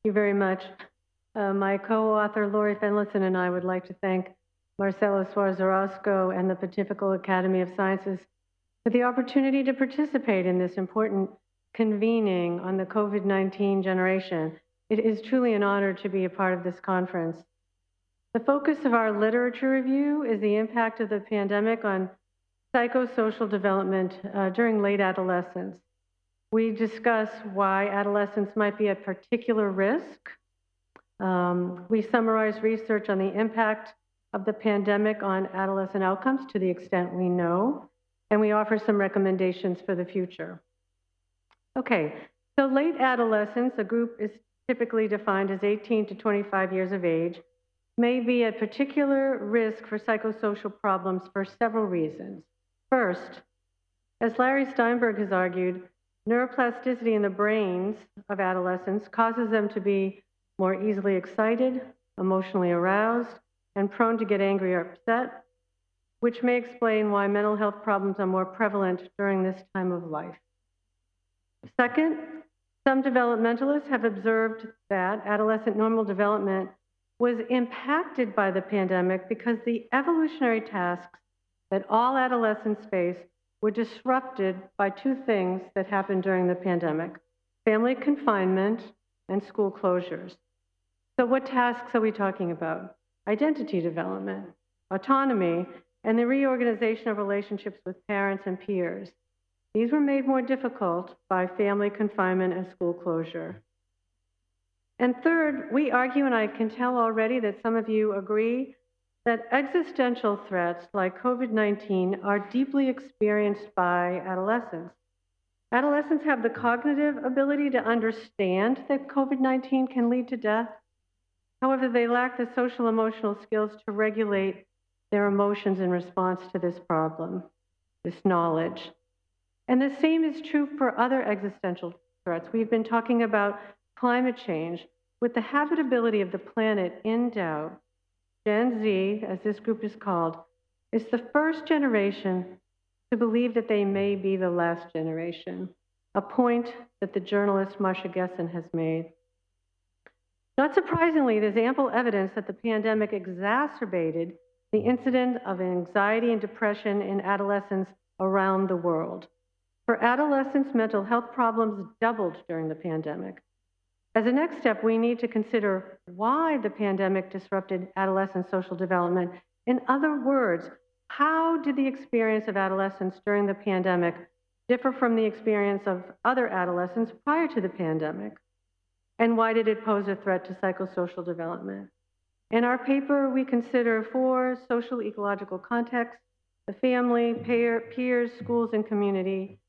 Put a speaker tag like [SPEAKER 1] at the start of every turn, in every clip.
[SPEAKER 1] you very much. My co-author, Laurie Fenlason, and I would like to thank Marcelo Suarez-Orozco and the Pontifical Academy of Sciences for the opportunity to participate in this important convening on the COVID-19 generation. It is truly an honor to be a part of this conference. The focus of our literature review is the impact of the pandemic on psychosocial development during late adolescence. We discuss why adolescents might be at particular risk. We summarize research on the impact of the pandemic on adolescent outcomes to the extent we know, and we offer some recommendations for the future. Okay, so late adolescence, a group is typically defined as 18 to 25 years of age, may be at particular risk for psychosocial problems for several reasons. First, as Larry Steinberg has argued, neuroplasticity in the brains of adolescents causes them to be more easily excited, emotionally aroused, and prone to get angry or upset, which may explain why mental health problems are more prevalent during this time of life. Second, some developmentalists have observed that adolescent normal development was impacted by the pandemic because the evolutionary tasks that all adolescents face were disrupted by two things that happened during the pandemic: family confinement and school closures. So what tasks are we talking about? Identity development, autonomy, and the reorganization of relationships with parents and peers. These were made more difficult by family confinement and school closure. And third, we argue, and I can tell already that some of you agree, that existential threats like COVID-19 are deeply experienced by adolescents. Adolescents have the cognitive ability to understand that COVID-19 can lead to death. However, they lack the social emotional skills to regulate their emotions in response to this problem, this knowledge. And the same is true for other existential threats. We've been talking about climate change. With the habitability of the planet in doubt, Gen Z, as this group is called, is the first generation to believe that they may be the last generation, a point that the journalist Marsha Gessen has made. Not surprisingly, there's ample evidence that the pandemic exacerbated the incidence of anxiety and depression in adolescents around the world. For adolescents, mental health problems doubled during the pandemic. As a next step, we need to consider why the pandemic disrupted adolescent social development. In other words, how did the experience of adolescents during the pandemic differ from the experience of other adolescents prior to the pandemic? And why did it pose a threat to psychosocial development? In our paper, we consider 4 social ecological contexts: the family, peers, schools, and community.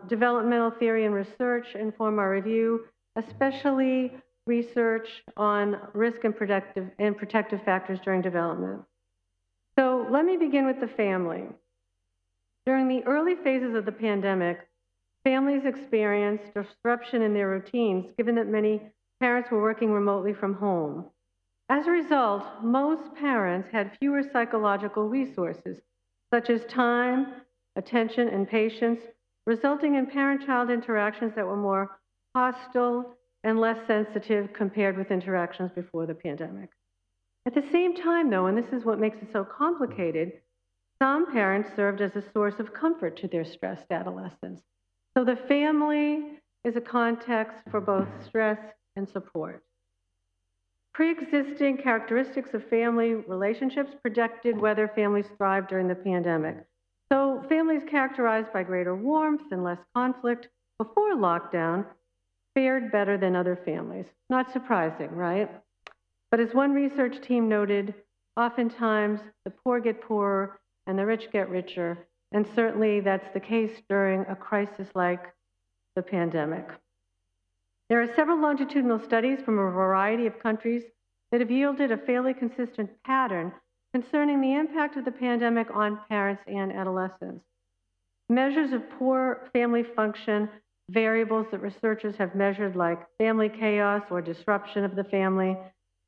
[SPEAKER 1] Developmental theory and research inform our review, especially research on risk and protective factors during development. So let me begin with the family. During the early phases of the pandemic, families experienced disruption in their routines, given that many parents were working remotely from home. As a result, most parents had fewer psychological resources, such as time, attention, and patience, resulting in parent-child interactions that were more hostile and less sensitive compared with interactions before the pandemic. At the same time, though, and this is what makes it so complicated, some parents served as a source of comfort to their stressed adolescents. So the family is a context for both stress and support. Pre-existing characteristics of family relationships predicted whether families thrived during the pandemic. So families characterized by greater warmth and less conflict before lockdown fared better than other families. Not surprising, right? But as one research team noted, oftentimes the poor get poorer and the rich get richer, and certainly that's the case during a crisis like the pandemic. There are several longitudinal studies from a variety of countries that have yielded a fairly consistent pattern concerning the impact of the pandemic on parents and adolescents. Measures of poor family function, variables that researchers have measured like family chaos or disruption of the family,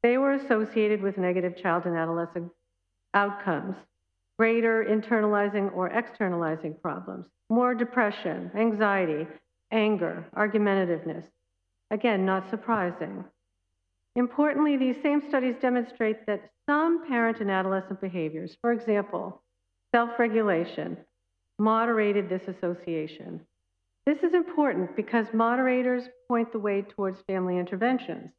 [SPEAKER 1] they were associated with negative child and adolescent outcomes, greater internalizing or externalizing problems, more depression, anxiety, anger, argumentativeness. Again, not surprising. Importantly, these same studies demonstrate that some parent and adolescent behaviors, for example, self-regulation, moderated this association. This is important because moderators point the way towards family interventions.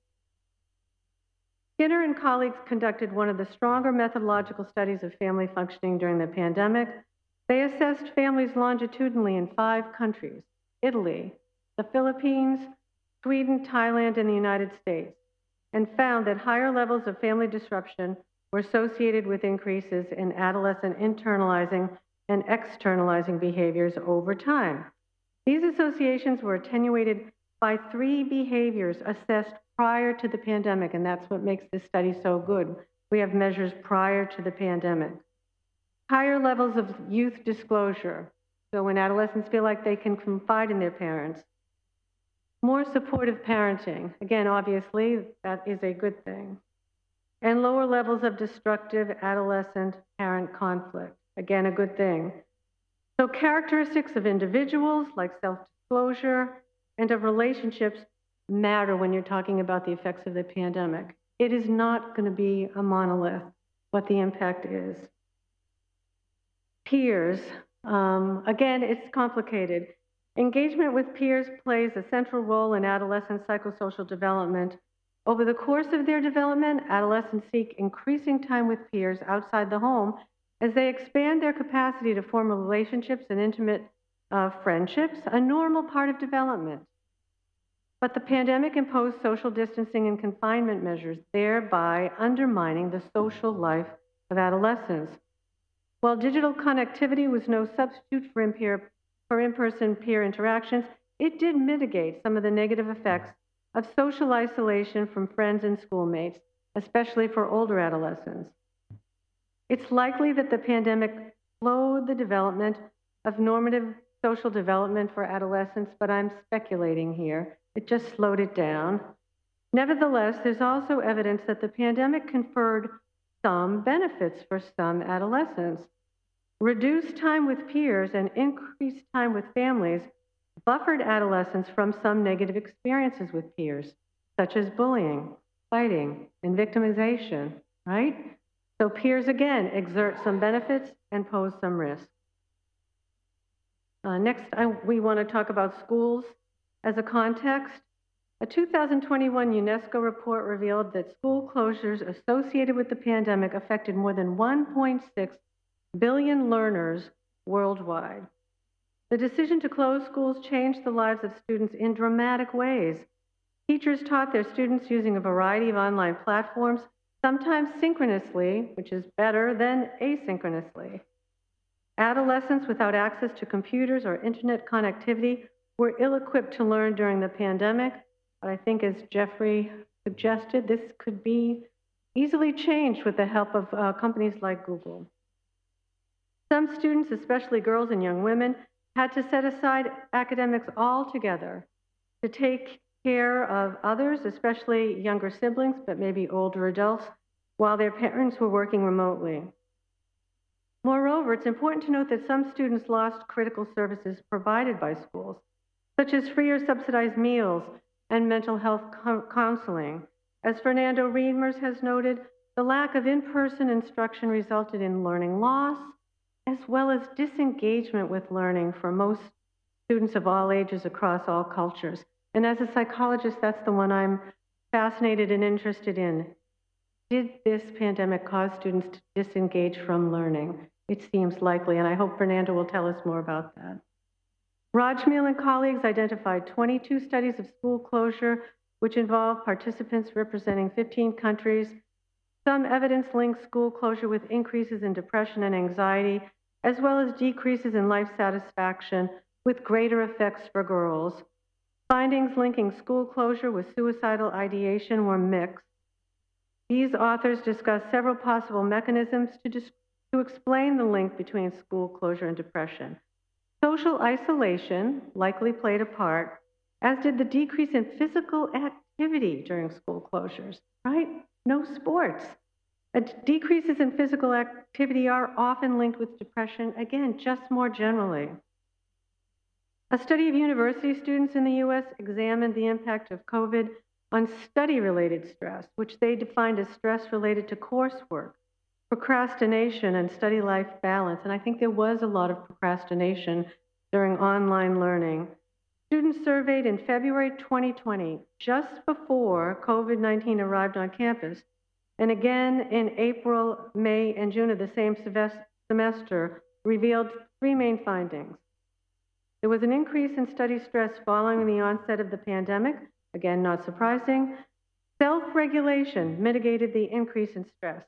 [SPEAKER 1] Skinner and colleagues conducted one of the stronger methodological studies of family functioning during the pandemic. They assessed families longitudinally in 5 countries: Italy, the Philippines, Sweden, Thailand, and the United States, and found that higher levels of family disruption were associated with increases in adolescent internalizing and externalizing behaviors over time. These associations were attenuated by 3 behaviors assessed prior to the pandemic, and that's what makes this study so good. We have measures prior to the pandemic. Higher levels of youth disclosure, so when adolescents feel like they can confide in their parents. More supportive parenting, again, obviously, that is a good thing. And lower levels of destructive adolescent-parent conflict, again, a good thing. So characteristics of individuals, like self-disclosure, and of relationships matter when you're talking about the effects of the pandemic. It is not going to be a monolith what the impact is. Peers, again, it's complicated. Engagement with peers plays a central role in adolescent psychosocial development. Over the course of their development, adolescents seek increasing time with peers outside the home as they expand their capacity to form relationships and intimate friendships, a normal part of development. But the pandemic imposed social distancing and confinement measures, thereby undermining the social life of adolescents. While digital connectivity was no substitute for in-person peer interactions, it did mitigate some of the negative effects of social isolation from friends and schoolmates, especially for older adolescents. It's likely that the pandemic slowed the development of normative social development for adolescents, but I'm speculating here. It just slowed it down. Nevertheless, there's also evidence that the pandemic conferred some benefits for some adolescents. Reduced time with peers and increased time with families buffered adolescents from some negative experiences with peers, such as bullying, fighting, and victimization, right? So peers, again, exert some benefits and pose some risks. Next, we want to talk about schools as a context. A 2021 UNESCO report revealed that school closures associated with the pandemic affected more than 1.6 billion learners worldwide. The decision to close schools changed the lives of students in dramatic ways. Teachers taught their students using a variety of online platforms, sometimes synchronously, which is better than asynchronously. Adolescents without access to computers or internet connectivity were ill-equipped to learn during the pandemic, but I think, as Jeffrey suggested, this could be easily changed with the help of companies like Google. Some students, especially girls and young women, had to set aside academics altogether to take care of others, especially younger siblings, but maybe older adults, while their parents were working remotely. Moreover, it's important to note that some students lost critical services provided by schools, such as free or subsidized meals and mental health counseling. As Fernando Reimers has noted, the lack of in-person instruction resulted in learning loss, as well as disengagement with learning for most students of all ages across all cultures. And as a psychologist, that's the one I'm fascinated and interested in. Did this pandemic cause students to disengage from learning? It seems likely, and I hope Fernando will tell us more about that. Rajmil and colleagues identified 22 studies of school closure, which involved participants representing 15 countries. Some evidence links school closure with increases in depression and anxiety, as well as decreases in life satisfaction with greater effects for girls. Findings linking school closure with suicidal ideation were mixed. These authors discussed several possible mechanisms to explain the link between school closure and depression. Social isolation likely played a part, as did the decrease in physical activity during school closures, right? No sports. Decreases in physical activity are often linked with depression, again, just more generally. A study of university students in the US examined the impact of COVID on study-related stress, which they defined as stress related to coursework, procrastination, and study life balance. And I think there was a lot of procrastination during online learning. Students surveyed in February 2020, just before COVID-19 arrived on campus, and again in April, May, and June of the same semester, revealed three main findings. There was an increase in study stress following the onset of the pandemic, again, not surprising. Self-regulation mitigated the increase in stress,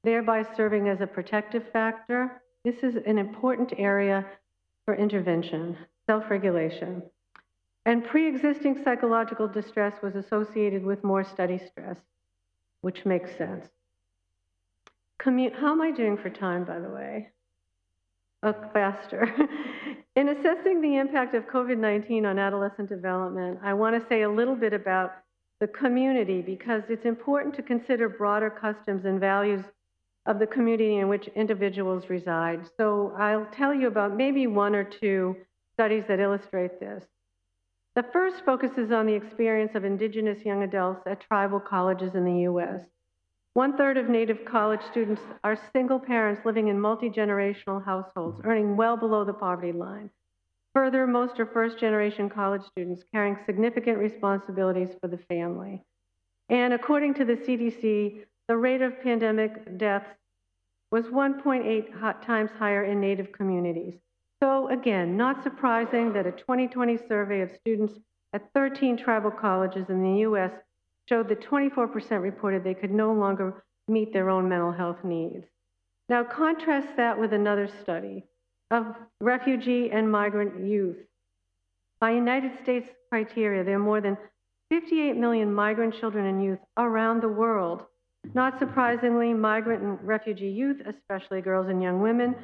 [SPEAKER 1] thereby serving as a protective factor. This is an important area for intervention, self-regulation. And pre-existing psychological distress was associated with more study stress, which makes sense. How am I doing for time, by the way? Oh, faster. In assessing the impact of COVID-19 on adolescent development, I want to say a little bit about the community because it's important to consider broader customs and values of the community in which individuals reside. So I'll tell you about maybe one or two studies that illustrate this. The first focuses on the experience of Indigenous young adults at tribal colleges in the U.S. 1/3 of Native college students are single parents living in multi-generational households, earning well below the poverty line. Further, most are first-generation college students carrying significant responsibilities for the family. And according to the CDC, the rate of pandemic deaths was 1.8 times higher in Native communities. So again, not surprising that a 2020 survey of students at 13 tribal colleges in the U.S. showed that 24% reported they could no longer meet their own mental health needs. Now contrast that with another study of refugee and migrant youth. By United States criteria, there are more than 58 million migrant children and youth around the world. Not surprisingly, migrant and refugee youth, especially girls and young women,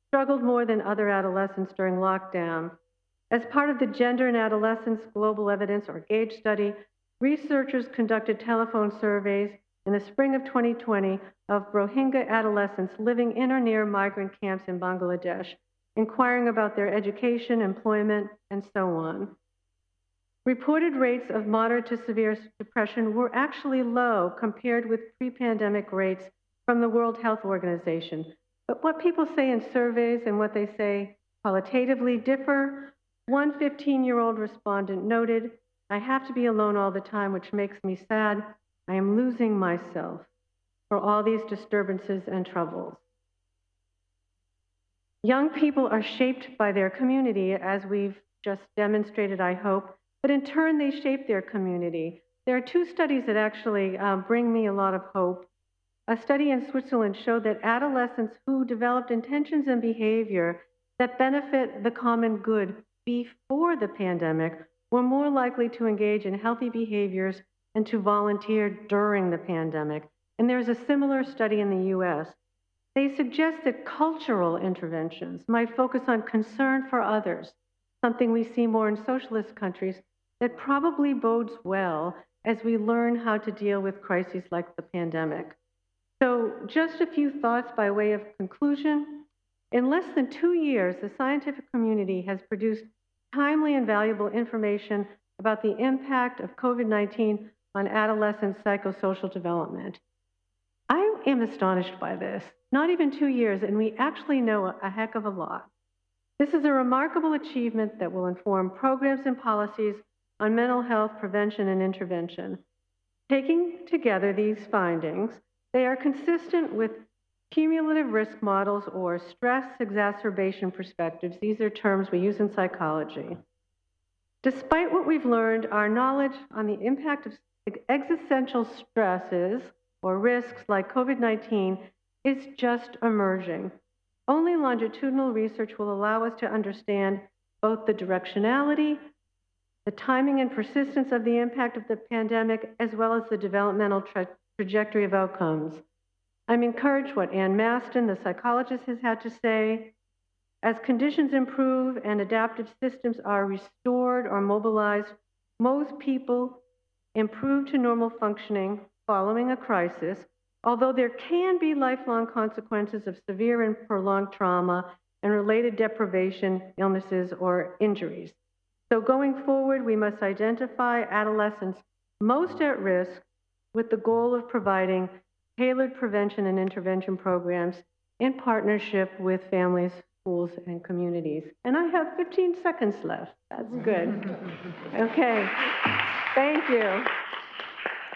[SPEAKER 1] struggled more than other adolescents during lockdown. As part of the Gender and Adolescence Global Evidence, or GAGE study, researchers conducted telephone surveys in the spring of 2020 of Rohingya adolescents living in or near migrant camps in Bangladesh, inquiring about their education, employment, and so on. Reported rates of moderate to severe depression were actually low compared with pre-pandemic rates from the World Health Organization. But what people say in surveys and what they say qualitatively differ. One 15-year-old respondent noted, "I have to be alone all the time, which makes me sad. I am losing myself for all these disturbances and troubles." Young people are shaped by their community, as we've just demonstrated, I hope, but in turn, they shape their community. There are two studies that actually bring me a lot of hope. A study in Switzerland showed that adolescents who developed intentions and behavior that benefit the common good before the pandemic were more likely to engage in healthy behaviors and to volunteer during the pandemic. And there's a similar study in the US. They suggest that cultural interventions might focus on concern for others, something we see more in socialist countries, that probably bodes well as we learn how to deal with crises like the pandemic. So just a few thoughts by way of conclusion. In less than 2 years, the scientific community has produced timely and valuable information about the impact of COVID-19 on adolescent psychosocial development. I am astonished by this. Not even 2 years, and we actually know a heck of a lot. This is a remarkable achievement that will inform programs and policies on mental health prevention and intervention. Taking together these findings, they are consistent with cumulative risk models or stress exacerbation perspectives. These are terms we use in psychology. Despite what we've learned, our knowledge on the impact of existential stresses or risks like COVID-19 is just emerging. Only longitudinal research will allow us to understand both the directionality, the timing and persistence of the impact of the pandemic, as well as the developmental trajectory of outcomes. I'm encouraged what Ann Maston, the psychologist, has had to say. As conditions improve and adaptive systems are restored or mobilized, most people improve to normal functioning following a crisis, although there can be lifelong consequences of severe and prolonged trauma and related deprivation, illnesses, or injuries. So going forward, we must identify adolescents most at risk, with the goal of providing tailored prevention and intervention programs in partnership with families, schools, and communities. And I have 15 seconds left. That's good. Okay. Thank you.